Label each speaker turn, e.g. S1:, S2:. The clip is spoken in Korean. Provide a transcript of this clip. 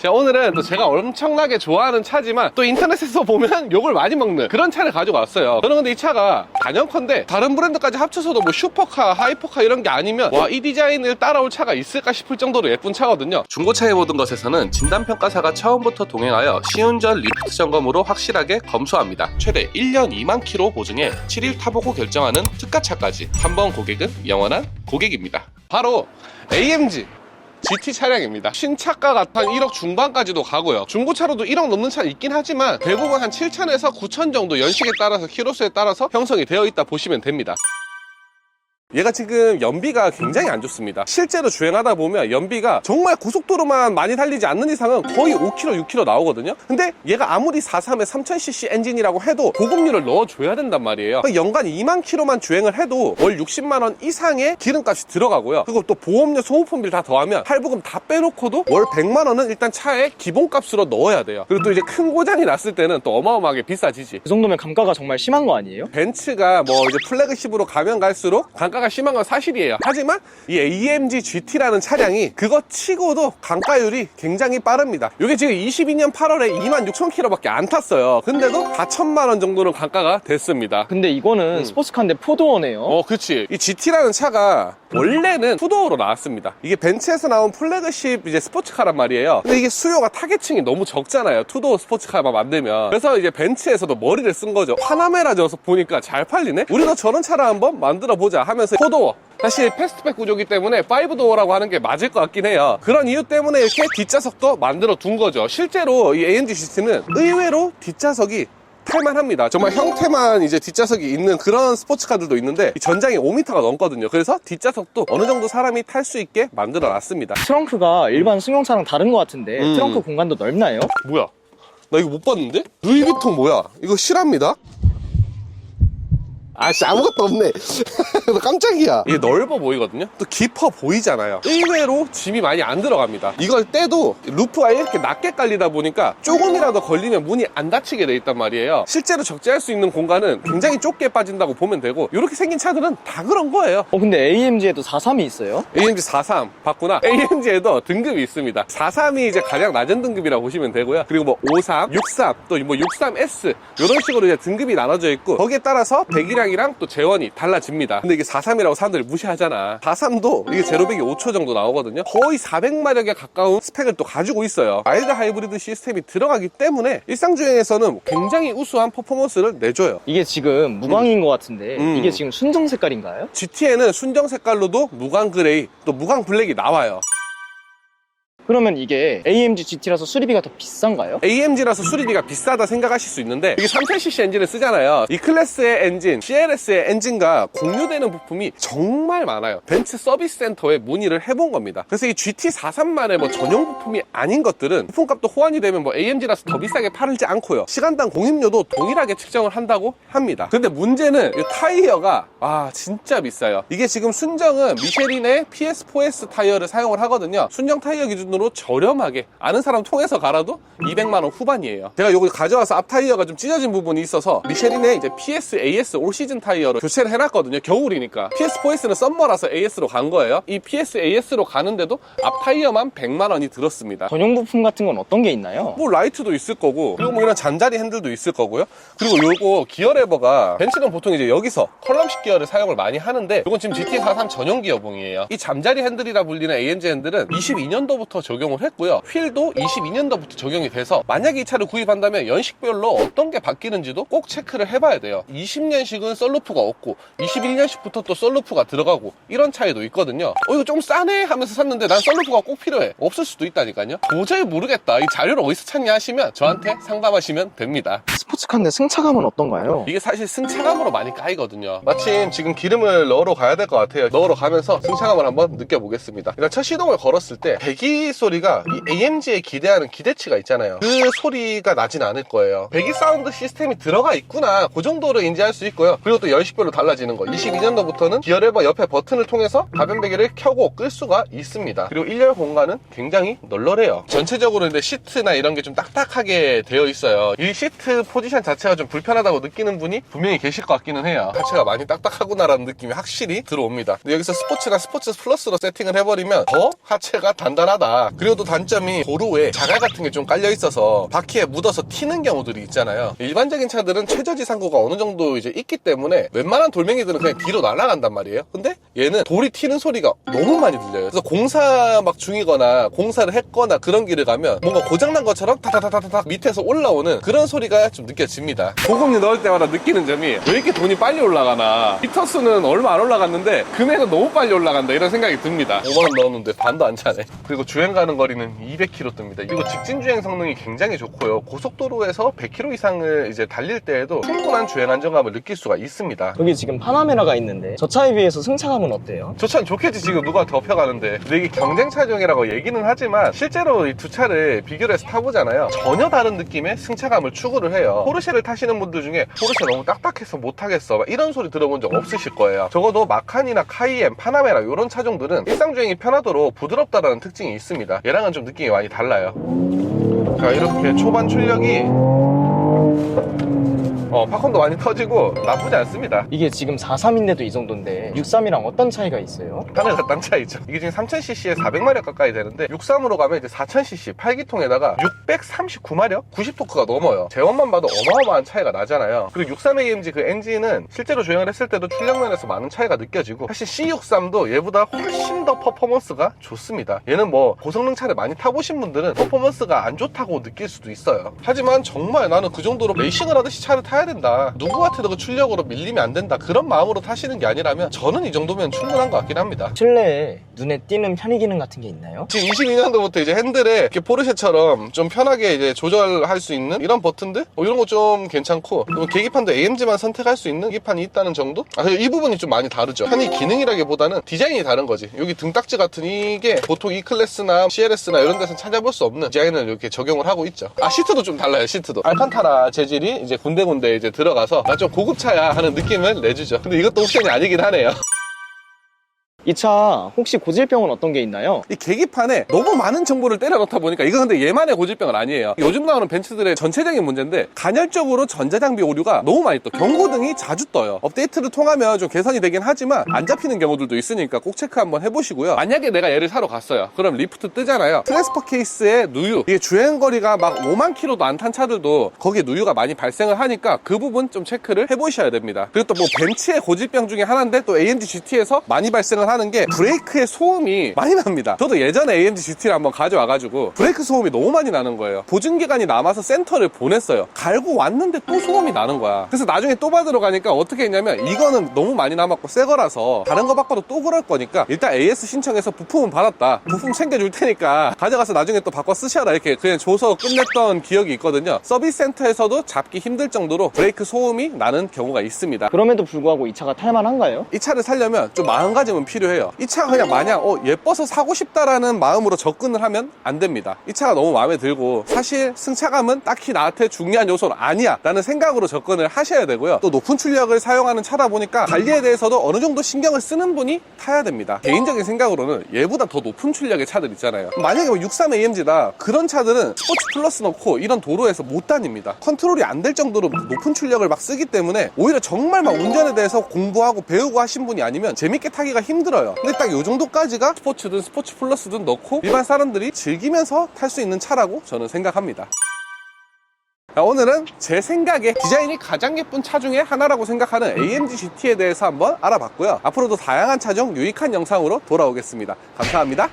S1: 자, 오늘은 또 제가 엄청나게 좋아하는 차지만 또 인터넷에서 보면 욕을 많이 먹는 그런 차를 가지고 왔어요. 저는 근데 이 차가 단연컨대 다른 브랜드까지 합쳐서도 뭐 슈퍼카, 하이퍼카 이런 게 아니면 와, 이 디자인을 따라올 차가 있을까 싶을 정도로 예쁜 차거든요. 중고차의 모든 것에서는 진단평가사가 처음부터 동행하여 시운전 리프트 점검으로 확실하게 검수합니다. 최대 1년 2만 킬로 보증에 7일 타보고 결정하는 특가차까지 한 번 고객은 영원한 고객입니다. 바로 AMG GT 차량입니다. 신차가가 한 1억 중반까지도 가고요. 중고차로도 1억 넘는 차는 있긴 하지만 대부분 한 7천에서 9천 정도 연식에 따라서 키로수에 따라서 형성이 되어 있다 보시면 됩니다. 얘가 지금 연비가 굉장히 안 좋습니다. 실제로 주행하다 보면 연비가 정말 고속도로만 많이 달리지 않는 이상은 거의 5km, 6km 나오거든요. 근데 얘가 아무리 4.3에 3000cc 엔진이라고 해도 보급률을 넣어줘야 된단 말이에요. 연간 2만 킬로만 주행을 해도 월 60만 원 이상의 기름값이 들어가고요. 그리고 또 보험료, 소모품비를 다 더하면 할부금 다 빼놓고도 월 100만 원은 일단 차에 기본값으로 넣어야 돼요. 그리고 또 이제 큰 고장이 났을 때는 또 어마어마하게 비싸지지.
S2: 그 정도면 감가가 정말 심한 거 아니에요?
S1: 벤츠가 뭐 이제 플래그십으로 가면 갈수록 단가가 심한 건 사실이에요. 하지만 이 AMG GT라는 차량이 그거 치고도 감가율이 굉장히 빠릅니다. 이게 지금 22년 8월에 26,000km밖에 안 탔어요. 근데도 4천만 원 정도는 감가가 됐습니다.
S2: 근데 이거는 스포츠카인데 포도어네요.
S1: 그치. 이 GT라는 차가 원래는 투도어로 나왔습니다. 이게 벤츠에서 나온 플래그십 이제 스포츠카란 말이에요. 근데 이게 수요가 타겟층이 너무 적잖아요. 투도어 스포츠카만 만들면. 그래서 이제 벤츠에서도 머리를 쓴 거죠. 파나메라져서 보니까 잘 팔리네? 우리도 저런 차를 한번 만들어 보자 하면서 포도어, 사실 패스트백 구조기 때문에 5도어라고 하는 게 맞을 것 같긴 해요. 그런 이유 때문에 이렇게 뒷좌석도 만들어 둔 거죠. 실제로 이 AMG GT는 의외로 뒷좌석이 탈만합니다. 정말 형태만 이제 뒷좌석이 있는 그런 스포츠카들도 있는데 전장이 5m가 넘거든요. 그래서 뒷좌석도 어느 정도 사람이 탈 수 있게 만들어 놨습니다.
S2: 트렁크가 일반 승용차랑 다른 것 같은데 트렁크 공간도 넓나요?
S1: 뭐야? 나 이거 못 봤는데? 루이비통 뭐야? 이거 실합니다. 진짜 아무것도 없네. 깜짝이야. 이게 넓어 보이거든요. 또 깊어 보이잖아요. 의외로 짐이 많이 안 들어갑니다. 이걸 떼도 루프가 이렇게 낮게 깔리다 보니까 조금이라도 걸리면 문이 안 닫히게 돼 있단 말이에요. 실제로 적재할 수 있는 공간은 굉장히 좁게 빠진다고 보면 되고, 이렇게 생긴 차들은 다 그런 거예요.
S2: 근데 AMG에도 43이 있어요?
S1: AMG 43 봤구나. AMG에도 등급이 있습니다. 43이 이제 가장 낮은 등급이라고 보시면 되고요. 그리고 뭐 53, 63, 또 뭐 63S 이런 식으로 이제 등급이 나눠져 있고, 거기에 따라서 배기량이랑 또 제원이 달라집니다. 근데 이게 43이라고 사람들이 무시하잖아. 43도 이게 제로백이 5초 정도 나오거든요. 거의 400마력에 가까운 스펙을 또 가지고 있어요. 마일드 하이브리드 시스템이 들어가기 때문에 일상주행에서는 굉장히 우수한 퍼포먼스를 내줘요.
S2: 이게 지금 무광인 것 같은데 이게 지금 순정 색깔인가요?
S1: GT에는 순정 색깔로도 무광 그레이, 또 무광 블랙이 나와요.
S2: 그러면 이게 AMG GT라서 수리비가 더 비싼가요?
S1: AMG라서 수리비가 비싸다 생각하실 수 있는데, 이게 3000cc 엔진을 쓰잖아요. 이 클래스의 엔진, CLS의 엔진과 공유되는 부품이 정말 많아요. 벤츠 서비스 센터에 문의를 해본 겁니다. 그래서 이 GT43만의 뭐 전용 부품이 아닌 것들은 부품값도 호환이 되면 뭐 AMG라서 더 비싸게 팔지 않고요. 시간당 공임료도 동일하게 측정을 한다고 합니다. 근데 문제는 이 타이어가 진짜 비싸요. 이게 지금 순정은 미쉐린의 PS4S 타이어를 사용을 하거든요. 순정 타이어 기준으로 저렴하게 아는 사람 통해서 갈아도 200만 원 후반이에요. 제가 요거 가져와서 앞 타이어가 좀 찢어진 부분이 있어서 미쉐린의 이제 PS AS 올 시즌 타이어로 교체를 해놨거든요. 겨울이니까. PS4S는 썸머라서 AS로 간 거예요. 이 PS AS로 가는데도 앞 타이어만 100만 원이 들었습니다.
S2: 전용 부품 같은 건 어떤 게 있나요?
S1: 뭐 라이트도 있을 거고, 그리고 뭐 이런 잔자리 핸들도 있을 거고요. 그리고 요거 기어 레버가 벤츠는 보통 이제 여기서 컬럼식 기어를 사용을 많이 하는데, 요건 지금 GT43 전용 기어봉이에요. 이 잠자리 핸들이라 불리는 AMG 핸들은 22년도부터 적용을 했고요. 휠도 22년도부터 적용이 돼서 만약에 이 차를 구입한다면 연식별로 어떤 게 바뀌는지도 꼭 체크를 해봐야 돼요. 20년식은 썬루프가 없고 21년식부터 또 썬루프가 들어가고 이런 차이도 있거든요. 이거 좀 싸네 하면서 샀는데 난 썬루프가 꼭 필요해. 없을 수도 있다니까요. 도저히 모르겠다, 이 자료를 어디서 찾냐 하시면 저한테 상담하시면 됩니다.
S2: 스포츠카인데 승차감은 어떤가요?
S1: 이게 사실 승차감으로 많이 까이거든요. 마침 지금 기름을 넣으러 가야 될 것 같아요. 넣으러 가면서 승차감을 한번 느껴보겠습니다. 일단 첫 시동을 걸었을 때 배기 소리가 이 AMG에 기대하는 기대치가 있잖아요. 그 소리가 나진 않을 거예요. 배기 사운드 시스템이 들어가 있구나, 그 정도로 인지할 수 있고요. 그리고 또 연식별로 달라지는 거, 22년도부터는 기어 레버 옆에 버튼을 통해서 가변 배기를 켜고 끌 수가 있습니다. 그리고 1열 공간은 굉장히 널널해요. 전체적으로 근데 시트나 이런 게 좀 딱딱하게 되어 있어요. 이 시트 포지션 자체가 좀 불편하다고 느끼는 분이 분명히 계실 것 같기는 해요. 하체가 많이 딱딱하구나라는 느낌이 확실히 들어옵니다. 근데 여기서 스포츠나 스포츠 플러스로 세팅을 해버리면 더 하체가 단단하다, 얇다. 그리고 또 단점이 도로에 자갈 같은 게 좀 깔려 있어서 바퀴에 묻어서 튀는 경우들이 있잖아요. 일반적인 차들은 최저지상고가 어느 정도 이제 있기 때문에 웬만한 돌멩이들은 그냥 뒤로 날아간단 말이에요. 근데 얘는 돌이 튀는 소리가 너무 많이 들려요. 그래서 공사 막 중이거나 공사를 했거나 그런 길을 가면 뭔가 고장난 것처럼 타타타타타 밑에서 올라오는 그런 소리가 좀 느껴집니다. 고급류 넣을 때마다 느끼는 점이 왜 이렇게 돈이 빨리 올라가나, 히터수는 얼마 안 올라갔는데 금액은 너무 빨리 올라간다 이런 생각이 듭니다. 5만원 넣었는데 반도 안 차네. 그리고 주행 가는 거리는 200km 뜹니다. 그리고 직진 주행 성능이 굉장히 좋고요. 고속도로에서 100km 이상을 이제 달릴 때에도 충분한 주행 안정감을 느낄 수가 있습니다.
S2: 여기 지금 파나메라가 있는데 저 차에 비해서 승차감은 어때요?
S1: 저 차는 좋겠지. 지금 누가 덮여가는데. 근데 이게 경쟁 차종이라고 얘기는 하지만 실제로 이 두 차를 비교를 해서 타보잖아요. 전혀 다른 느낌의 승차감을 추구를 해요. 포르쉐를 타시는 분들 중에 포르쉐 너무 딱딱해서 못하겠어 막 이런 소리 들어본 적 없으실 거예요. 적어도 마칸이나 카이엔, 파나메라 이런 차종들은 일상주행이 편하도록 부드럽다라는 특징이 있습니다. 얘랑은 좀 느낌이 많이 달라요. 자, 이렇게 초반 출력이 팝콘도 많이 터지고 나쁘지 않습니다.
S2: 이게 지금 43인데도 이 정도인데 63이랑 어떤 차이가 있어요?
S1: 하늘과 땅 차이죠. 이게 지금 3000cc에 400마력 가까이 되는데 63으로 가면 이제 4000cc 8기통에다가 639마력? 90토크가 넘어요. 제원만 봐도 어마어마한 차이가 나잖아요. 그리고 63AMG 그 엔진은 실제로 주행을 했을 때도 출력면에서 많은 차이가 느껴지고, 사실 C63도 얘보다 훨씬 더 퍼포먼스가 좋습니다. 얘는 뭐 고성능 차를 많이 타보신 분들은 퍼포먼스가 안 좋다고 느낄 수도 있어요. 하지만 정말 나는 그 정도로 레이싱을 하듯이 차를 타야 된다, 누구한테도 그 출력으로 밀리면 안 된다, 그런 마음으로 타시는 게 아니라면 저는 이 정도면 충분한 것 같긴 합니다.
S2: 실내에 눈에 띄는 편의 기능 같은 게 있나요?
S1: 지금 22년도부터 이제 핸들에 이렇게 포르쉐처럼 좀 편하게 이제 조절할 수 있는 이런 버튼들? 이런 거 좀 괜찮고, 그리고 계기판도 AMG만 선택할 수 있는 계기판이 있다는 정도? 이 부분이 좀 많이 다르죠. 편의 기능이라기보다는 디자인이 다른 거지. 여기 등딱지 같은 이게 보통 E클래스나 CLS나 이런 데서 찾아볼 수 없는 디자인을 이렇게 적용을 하고 있죠. 시트도 좀 달라요. 시트도 알칸타라 재질이 이제 군데군데 이제 들어가서 나 좀 고급차야 하는 느낌을 내주죠. 근데 이것도 옵션이 아니긴 하네요.
S2: 이 차 혹시 고질병은 어떤 게 있나요?
S1: 이 계기판에 너무 많은 정보를 때려 넣다 보니까, 이거 근데 얘만의 고질병은 아니에요. 요즘 나오는 벤츠들의 전체적인 문제인데, 간헐적으로 전자장비 오류가 너무 많이 떠. 경고등이 자주 떠요. 업데이트를 통하면 좀 개선이 되긴 하지만 안 잡히는 경우들도 있으니까 꼭 체크 한번 해보시고요. 만약에 내가 얘를 사러 갔어요. 그럼 리프트 뜨잖아요. 트랜스퍼 케이스에 누유, 이게 주행거리가 막 5만 킬로도 안 탄 차들도 거기에 누유가 많이 발생을 하니까 그 부분 좀 체크를 해보셔야 됩니다. 그리고 또 뭐 벤츠의 고질병 중에 하나인데, 또 AMG GT에서 많이 발생을 하는 게 브레이크의 소음이 많이 납니다. 저도 예전에 AMG GT를 한번 가져와가지고 브레이크 소음이 너무 많이 나는 거예요. 보증기간이 남아서 센터를 보냈어요. 갈고 왔는데 또 소음이 나는 거야. 그래서 나중에 또 받으러 가니까 어떻게 했냐면, 이거는 너무 많이 남았고 새 거라서 다른 거 바꿔도 또 그럴 거니까 일단 AS 신청해서 부품은 받았다, 부품 챙겨줄 테니까 가져가서 나중에 또 바꿔 쓰셔라, 이렇게 그냥 줘서 끝냈던 기억이 있거든요. 서비스 센터에서도 잡기 힘들 정도로 브레이크 소음이 나는 경우가 있습니다.
S2: 그럼에도 불구하고 이 차가 탈만한가요?
S1: 이 차를 사려면 좀 마음가짐은 필요해요. 이 차가 그냥 마냥 예뻐서 사고 싶다라는 마음으로 접근을 하면 안 됩니다. 이 차가 너무 마음에 들고 사실 승차감은 딱히 나한테 중요한 요소는 아니야 라는 생각으로 접근을 하셔야 되고요. 또 높은 출력을 사용하는 차다 보니까 관리에 대해서도 어느 정도 신경을 쓰는 분이 타야 됩니다. 개인적인 생각으로는 얘보다 더 높은 출력의 차들 있잖아요. 만약에 63AMG다, 그런 차들은 스포츠 플러스 넣고 이런 도로에서 못 다닙니다. 컨트롤이 안 될 정도로 높은 출력을 막 쓰기 때문에 오히려 정말 막 운전에 대해서 공부하고 배우고 하신 분이 아니면 재밌게 타기가 힘들어요. 근데 딱 요 정도까지가 스포츠든 스포츠 플러스든 넣고 일반 사람들이 즐기면서 탈 수 있는 차라고 저는 생각합니다. 오늘은 제 생각에 디자인이 가장 예쁜 차 중에 하나라고 생각하는 AMG GT에 대해서 한번 알아봤고요. 앞으로도 다양한 차종 유익한 영상으로 돌아오겠습니다. 감사합니다.